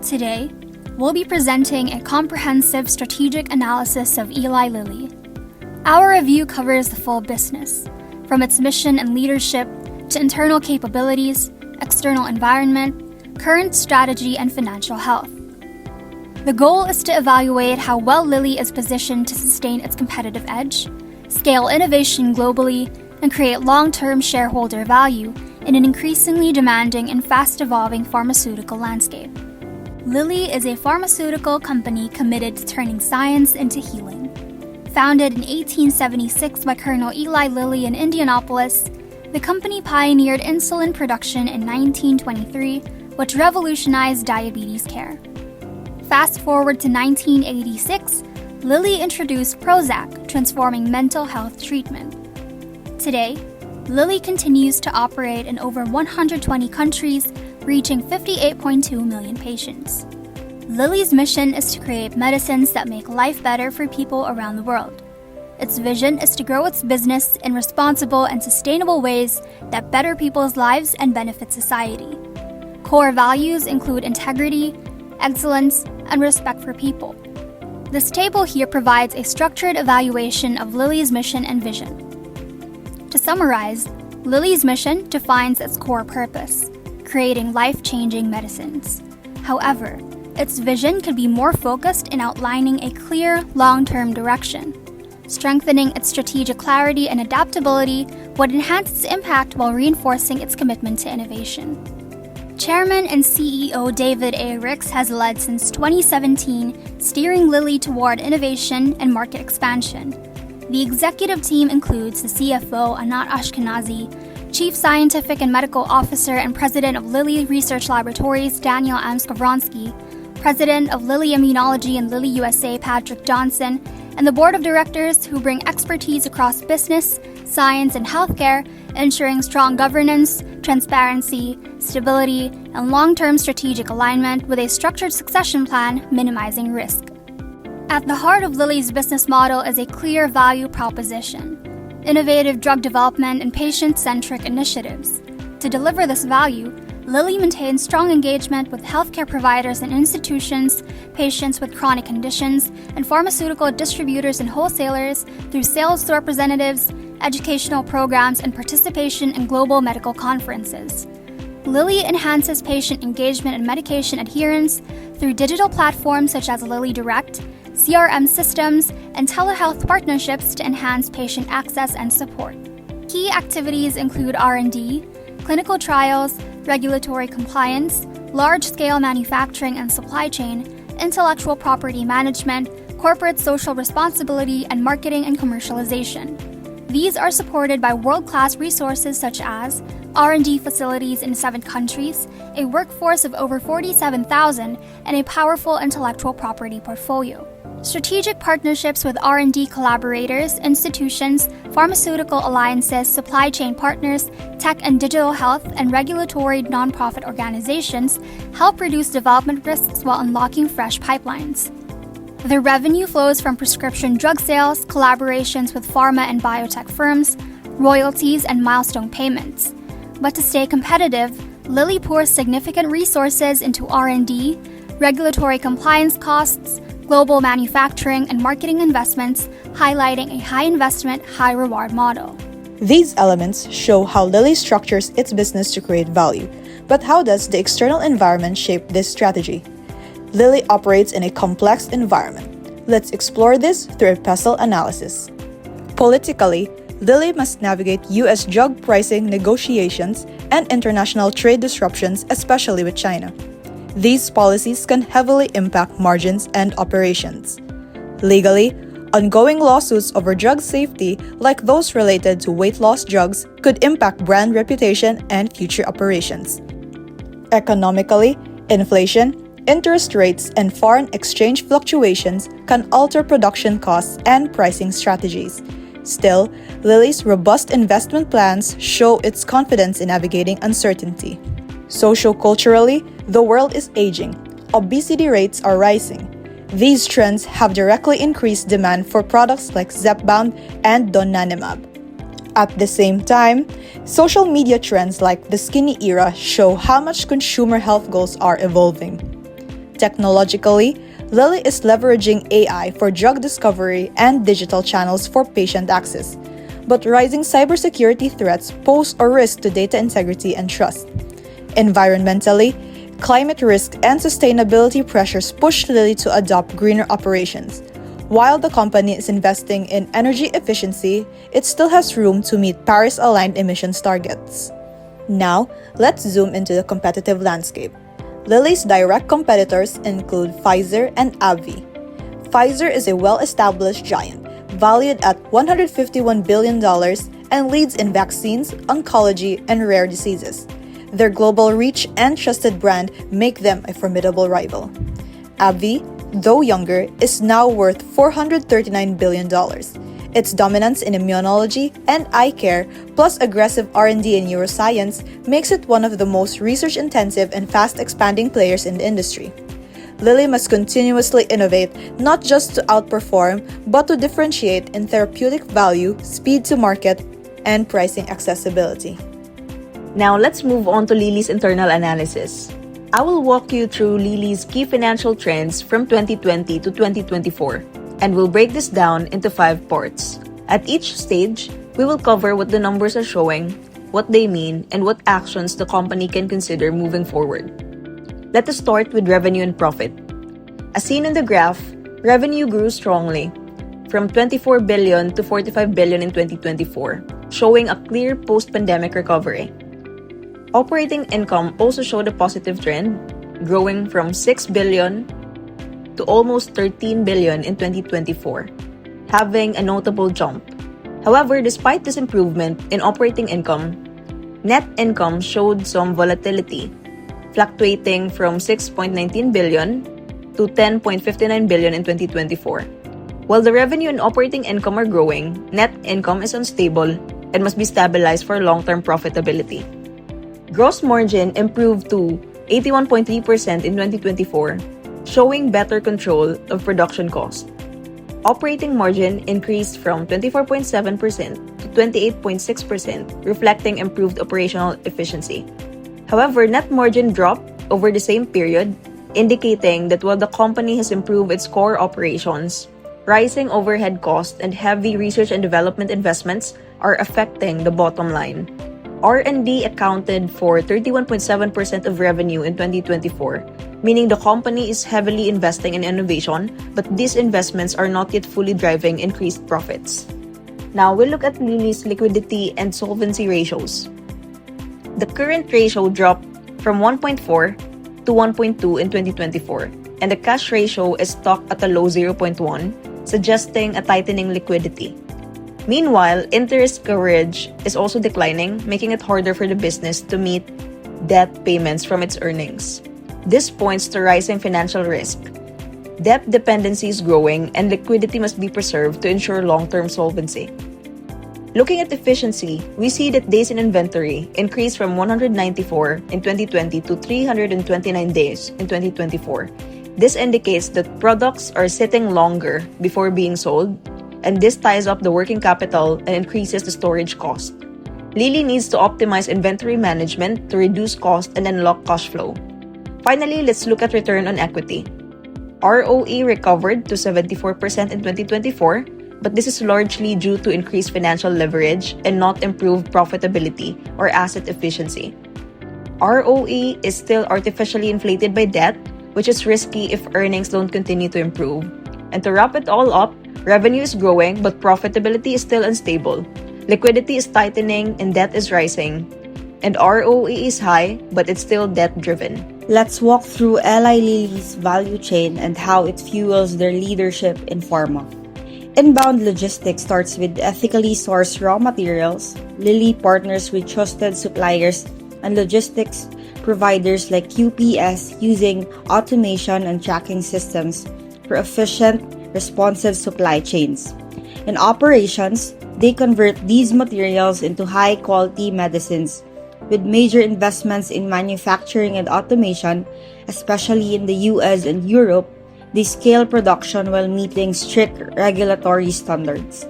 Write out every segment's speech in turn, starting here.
Today, we'll be presenting a comprehensive strategic analysis of Eli Lilly. Our review covers the full business, from its mission and leadership to internal capabilities, external environment, current strategy, and financial health. The goal is to evaluate how well Lilly is positioned to sustain its competitive edge, scale innovation globally, and create long-term shareholder value in an increasingly demanding and fast-evolving pharmaceutical landscape. Lilly is a pharmaceutical company committed to turning science into healing. Founded in 1876 by Colonel Eli Lilly in Indianapolis, the company pioneered insulin production in 1923, which revolutionized diabetes care. Fast forward to 1986, Lilly introduced Prozac, transforming mental health treatment. Today, Lilly continues to operate in over 120 countries, reaching 58.2 million patients. Lilly's mission is to create medicines that make life better for people around the world. Its vision is to grow its business in responsible and sustainable ways that better people's lives and benefit society. Core values include integrity, excellence, and respect for people. This table here provides a structured evaluation of Lilly's mission and vision. To summarize, Lilly's mission defines its core purpose, creating life-changing medicines. However, its vision could be more focused in outlining a clear, long-term direction. Strengthening its strategic clarity and adaptability would enhance its impact while reinforcing its commitment to innovation. Chairman and CEO David A. Ricks has led since 2017, steering Lilly toward innovation and market expansion. The executive team includes the CFO Anat Ashkenazi, Chief Scientific and Medical Officer and President of Lilly Research Laboratories Daniel M. Skowronski, President of Lilly Immunology and Lilly USA Patrick Johnson, and the Board of Directors who bring expertise across business, science, and healthcare, ensuring strong governance, transparency, stability, and long-term strategic alignment with a structured succession plan minimizing risk. At the heart of Lilly's business model is a clear value proposition: innovative drug development and patient-centric initiatives. To deliver this value, Lilly maintains strong engagement with healthcare providers and institutions, patients with chronic conditions, and pharmaceutical distributors and wholesalers through sales representatives, educational programs, and participation in global medical conferences. Lilly enhances patient engagement and medication adherence through digital platforms such as Lilly Direct, CRM systems, and telehealth partnerships to enhance patient access and support. Key activities include R&D, clinical trials, regulatory compliance, large-scale manufacturing and supply chain, intellectual property management, corporate social responsibility, and marketing and commercialization. These are supported by world-class resources such as R&D facilities in 7 countries, a workforce of over 47,000, and a powerful intellectual property portfolio. Strategic partnerships with R&D collaborators, institutions, pharmaceutical alliances, supply chain partners, tech and digital health, and regulatory nonprofit organizations help reduce development risks while unlocking fresh pipelines. The revenue flows from prescription drug sales, collaborations with pharma and biotech firms, royalties, and milestone payments. But to stay competitive, Lilly pours significant resources into R&D, regulatory compliance costs, global manufacturing, and marketing investments, highlighting a high-investment, high-reward model. These elements show how Lilly structures its business to create value. But how does the external environment shape this strategy? Lilly operates in a complex environment. Let's explore this through a PESTLE analysis. Politically, Lilly must navigate U.S. drug pricing negotiations and international trade disruptions, especially with China. These policies can heavily impact margins and operations. Legally, ongoing lawsuits over drug safety, like those related to weight loss drugs, could impact brand reputation and future operations. Economically, inflation, interest rates, and foreign exchange fluctuations can alter production costs and pricing strategies. Still, Lilly's robust investment plans show its confidence in navigating uncertainty. Socio-culturally, the world is aging. Obesity rates are rising. These trends have directly increased demand for products like Zepbound and donanemab. At the same time, social media trends like the skinny era show how much consumer health goals are evolving. Technologically, Lilly is leveraging AI for drug discovery and digital channels for patient access. But rising cybersecurity threats pose a risk to data integrity and trust. Environmentally, climate risk and sustainability pressures push Lilly to adopt greener operations. While the company is investing in energy efficiency, it still has room to meet Paris-aligned emissions targets. Now, let's zoom into the competitive landscape. Lilly's direct competitors include Pfizer and AbbVie. Pfizer is a well-established giant, valued at $151 billion and leads in vaccines, oncology, and rare diseases. Their global reach and trusted brand make them a formidable rival. AbbVie, though younger, is now worth $439 billion. Its dominance in immunology and eye care, plus aggressive R&D in neuroscience, makes it one of the most research-intensive and fast-expanding players in the industry. Lilly must continuously innovate, not just to outperform, but to differentiate in therapeutic value, speed to market, and pricing accessibility. Now let's move on to Lilly's internal analysis. I will walk you through Lilly's key financial trends from 2020 to 2024, and we'll break this down into 5 parts. At each stage, we will cover what the numbers are showing, what they mean, and what actions the company can consider moving forward. Let us start with revenue and profit. As seen in the graph, revenue grew strongly, from 24 billion to 45 billion in 2024, showing a clear post-pandemic recovery. Operating income also showed a positive trend, growing from 6 billion to almost 13 billion in 2024, having a notable jump. However, despite this improvement in operating income, net income showed some volatility, fluctuating from 6.19 billion to 10.59 billion in 2024. While the revenue and operating income are growing, net income is unstable and must be stabilized for long-term profitability. Gross margin improved to 81.3% in 2024, showing better control of production cost. Operating margin increased from 24.7% to 28.6%, reflecting improved operational efficiency. However, net margin dropped over the same period, indicating that while the company has improved its core operations, rising overhead costs and heavy research and development investments are affecting the bottom line. R&D accounted for 31.7% of revenue in 2024, meaning the company is heavily investing in innovation, but these investments are not yet fully driving increased profits. Now we'll look at Lilly's liquidity and solvency ratios. The current ratio dropped from 1.4 to 1.2 in 2024, and the cash ratio is stuck at a low 0.1, suggesting a tightening liquidity. Meanwhile, interest coverage is also declining, making it harder for the business to meet debt payments from its earnings. This points to rising financial risk. Debt dependency is growing, and liquidity must be preserved to ensure long-term solvency. Looking at efficiency, we see that days in inventory increased from 194 in 2020 to 329 days in 2024. This indicates that products are sitting longer before being sold, and this ties up the working capital and increases the storage cost. Lilly needs to optimize inventory management to reduce cost and unlock cash flow. Finally, let's look at return on equity. ROE recovered to 74% in 2024, but this is largely due to increased financial leverage and not improved profitability or asset efficiency. ROE is still artificially inflated by debt, which is risky if earnings don't continue to improve. And to wrap it all up, revenue is growing, but profitability is still unstable. Liquidity is tightening and debt is rising. And ROE is high, but it's still debt-driven. Let's walk through Eli Lilly's value chain and how it fuels their leadership in pharma. Inbound logistics starts with ethically sourced raw materials. Lilly partners with trusted suppliers and logistics providers like UPS using automation and tracking systems for efficient, responsive supply chains. In operations, they convert these materials into high-quality medicines. With major investments in manufacturing and automation, especially in the US and Europe, they scale production while meeting strict regulatory standards.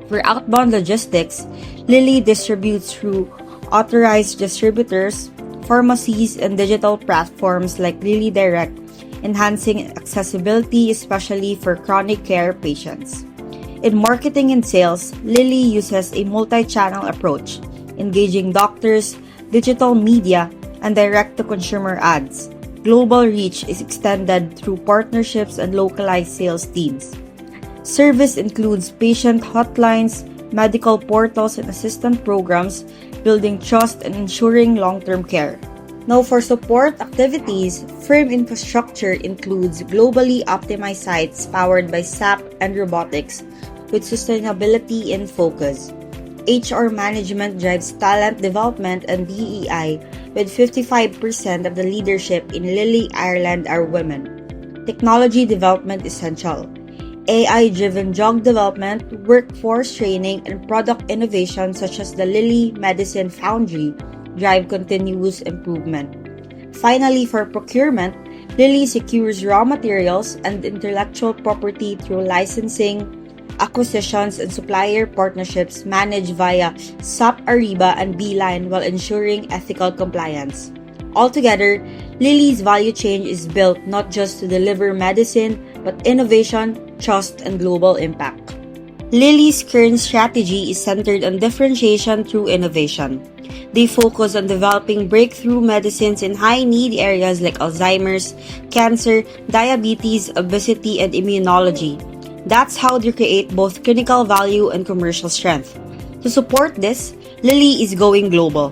For outbound logistics, Lilly distributes through authorized distributors, pharmacies, and digital platforms like Lilly Direct, enhancing accessibility, especially for chronic care patients. In marketing and sales, Lilly uses a multi-channel approach, engaging doctors, digital media, and direct-to-consumer ads. Global reach is extended through partnerships and localized sales teams. Service includes patient hotlines, medical portals, and assistant programs, building trust and ensuring long-term care. Now, for support activities, firm infrastructure includes globally optimized sites powered by SAP and robotics, with sustainability in focus. HR management drives talent development and DEI, with 55% of the leadership in Lilly Ireland are women. Technology development essential. AI-driven drug development, workforce training, and product innovation such as the Lilly Medicine Foundry drive continuous improvement. Finally, for procurement, Lilly secures raw materials and intellectual property through licensing, acquisitions, and supplier partnerships managed via SAP Ariba and Beeline while ensuring ethical compliance. Altogether, Lilly's value chain is built not just to deliver medicine, but innovation, trust, and global impact. Lilly's current strategy is centered on differentiation through innovation. They focus on developing breakthrough medicines in high-need areas like Alzheimer's, cancer, diabetes, obesity, and immunology. That's how they create both clinical value and commercial strength. To support this, Lilly is going global,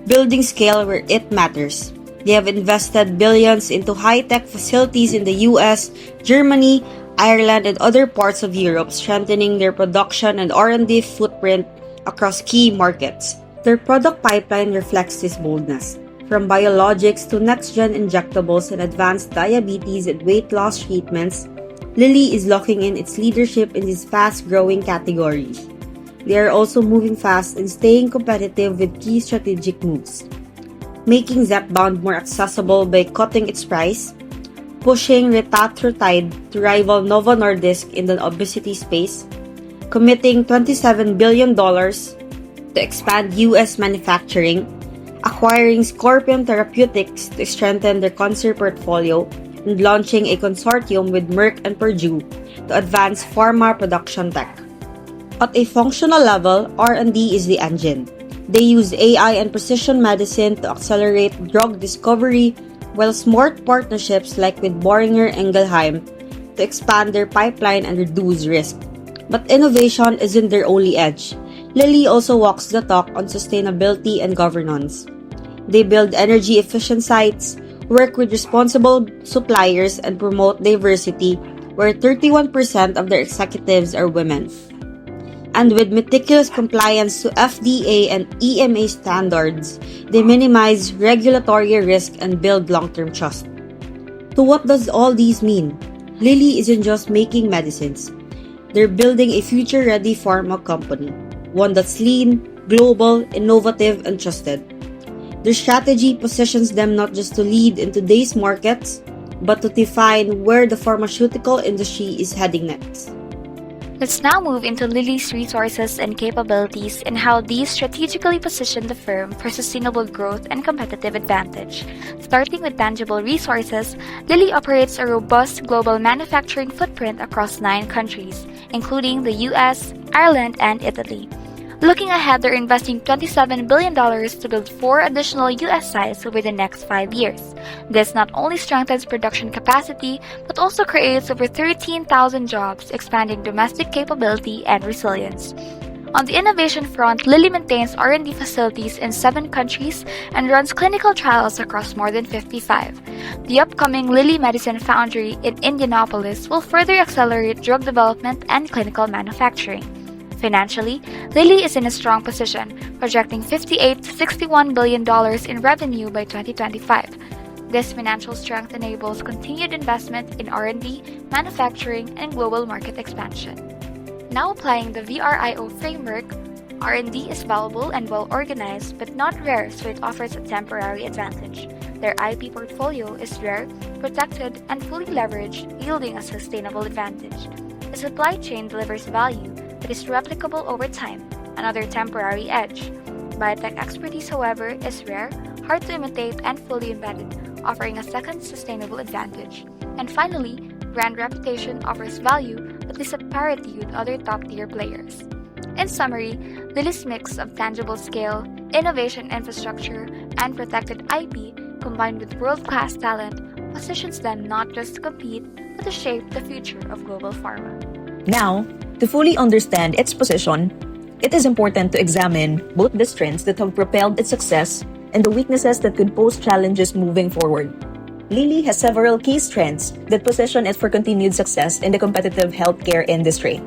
building scale where it matters. They have invested billions into high-tech facilities in the US, Germany, Ireland, and other parts of Europe, strengthening their production and R&D footprint across key markets. Their product pipeline reflects this boldness. From biologics to next-gen injectables and advanced diabetes and weight loss treatments, Lilly is locking in its leadership in these fast-growing categories. They are also moving fast and staying competitive with key strategic moves, making Zepbound more accessible by cutting its price, pushing retatrutide to rival Novo Nordisk in the obesity space, committing $27 billion to expand U.S. manufacturing, acquiring Scorpion Therapeutics to strengthen their cancer portfolio, and launching a consortium with Merck and Purdue to advance pharma production tech. At a functional level, R&D is the engine. They use AI and precision medicine to accelerate drug discovery, while smart partnerships like with Boehringer Ingelheim to expand their pipeline and reduce risk. But innovation isn't their only edge. Lilly also walks the talk on sustainability and governance. They build energy-efficient sites, work with responsible suppliers, and promote diversity, where 31% of their executives are women. And with meticulous compliance to FDA and EMA standards, they minimize regulatory risk and build long-term trust. So what does all these mean? Lilly isn't just making medicines. They're building a future-ready pharma company, one that's lean, global, innovative, and trusted. Their strategy positions them not just to lead in today's markets, but to define where the pharmaceutical industry is heading next. Let's now move into Lilly's resources and capabilities and how these strategically position the firm for sustainable growth and competitive advantage. Starting with tangible resources, Lilly operates a robust global manufacturing footprint across 9 countries, including the US, Ireland, and Italy. Looking ahead, they're investing $27 billion to build 4 additional US sites over the next 5 years. This not only strengthens production capacity, but also creates over 13,000 jobs, expanding domestic capability and resilience. On the innovation front, Lilly maintains R&D facilities in 7 countries and runs clinical trials across more than 55. The upcoming Lilly Medicine Foundry in Indianapolis will further accelerate drug development and clinical manufacturing. Financially, Lilly is in a strong position, projecting $58 to $61 billion in revenue by 2025. This financial strength enables continued investment in R&D, manufacturing, and global market expansion. Now applying the VRIO Framework, R&D is valuable and well organized, but not rare, so it offers a temporary advantage. Their IP portfolio is rare, protected, and fully leveraged, yielding a sustainable advantage. The supply chain delivers value that is replicable over time, another temporary edge. Biotech expertise, however, is rare, hard to imitate, and fully embedded, offering a second sustainable advantage. And finally, brand reputation offers value but is at parity with other top-tier players. In summary, Lilly's mix of tangible scale, innovation infrastructure, and protected IP combined with world-class talent positions them not just to compete but to shape the future of global pharma. Now, to fully understand its position, it is important to examine both the strengths that have propelled its success and the weaknesses that could pose challenges moving forward. Lilly has several key strengths that position it for continued success in the competitive healthcare industry.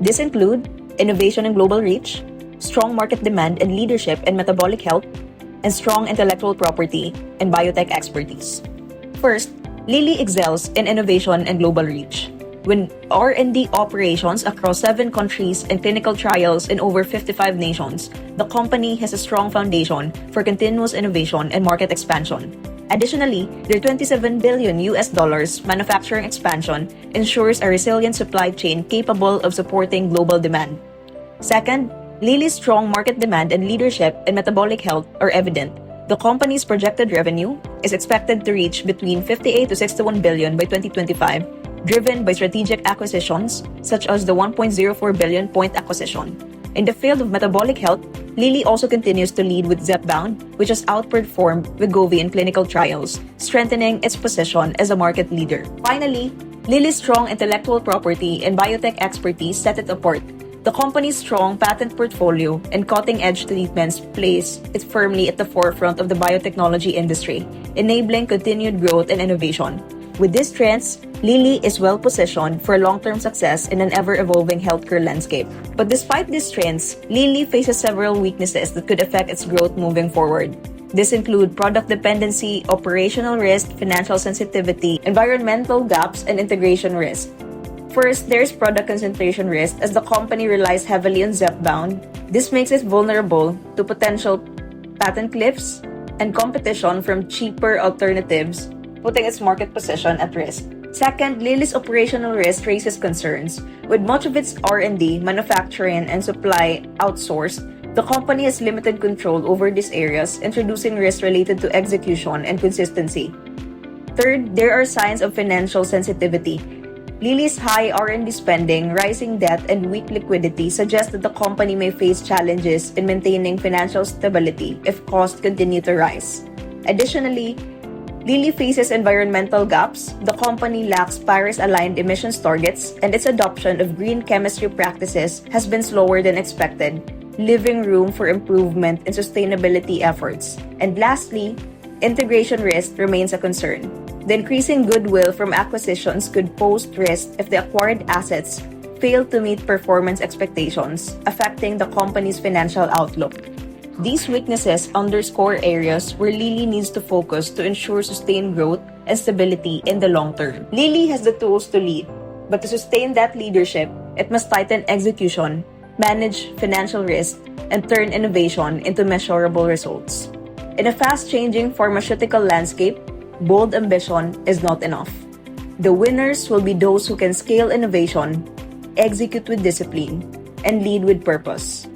These include innovation and global reach, strong market demand and leadership in metabolic health, and strong intellectual property and biotech expertise. First, Lilly excels in innovation and global reach. With R&D operations across 7 countries and clinical trials in over 55 nations, the company has a strong foundation for continuous innovation and market expansion. Additionally, their $27 billion manufacturing expansion ensures a resilient supply chain capable of supporting global demand. Second, Lilly's strong market demand and leadership in metabolic health are evident. The company's projected revenue is expected to reach between $58 to $61 billion by 2025, driven by strategic acquisitions such as the $1.04 billion Point acquisition. In the field of metabolic health, Lilly also continues to lead with Zepbound, which has outperformed Wegovy in clinical trials, strengthening its position as a market leader. Finally, Lilly's strong intellectual property and biotech expertise set it apart. The company's strong patent portfolio and cutting-edge treatments place it firmly at the forefront of the biotechnology industry, enabling continued growth and innovation. With these strengths, Lilly is well-positioned for long-term success in an ever-evolving healthcare landscape. But despite these strengths, Lilly faces several weaknesses that could affect its growth moving forward. These include product dependency, operational risk, financial sensitivity, environmental gaps, and integration risk. First, there is product concentration risk as the company relies heavily on Zepbound. This makes it vulnerable to potential patent cliffs and competition from cheaper alternatives, putting its market position at risk. Second, Lilly's operational risk raises concerns. With much of its R&D, manufacturing, and supply outsourced, the company has limited control over these areas, introducing risks related to execution and consistency. Third, there are signs of financial sensitivity. Lilly's high R&D spending, rising debt, and weak liquidity suggest that the company may face challenges in maintaining financial stability if costs continue to rise. Additionally, Lilly faces environmental gaps. The company lacks Paris-aligned emissions targets, and its adoption of green chemistry practices has been slower than expected, leaving room for improvement in sustainability efforts. And lastly, integration risk remains a concern. The increasing goodwill from acquisitions could pose risk if the acquired assets fail to meet performance expectations, affecting the company's financial outlook. These weaknesses underscore areas where Lilly needs to focus to ensure sustained growth and stability in the long term. Lilly has the tools to lead, but to sustain that leadership, it must tighten execution, manage financial risk, and turn innovation into measurable results. In a fast-changing pharmaceutical landscape, bold ambition is not enough. The winners will be those who can scale innovation, execute with discipline, and lead with purpose.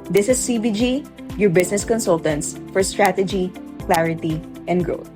This is CBG, your business consultants for strategy, clarity, and growth.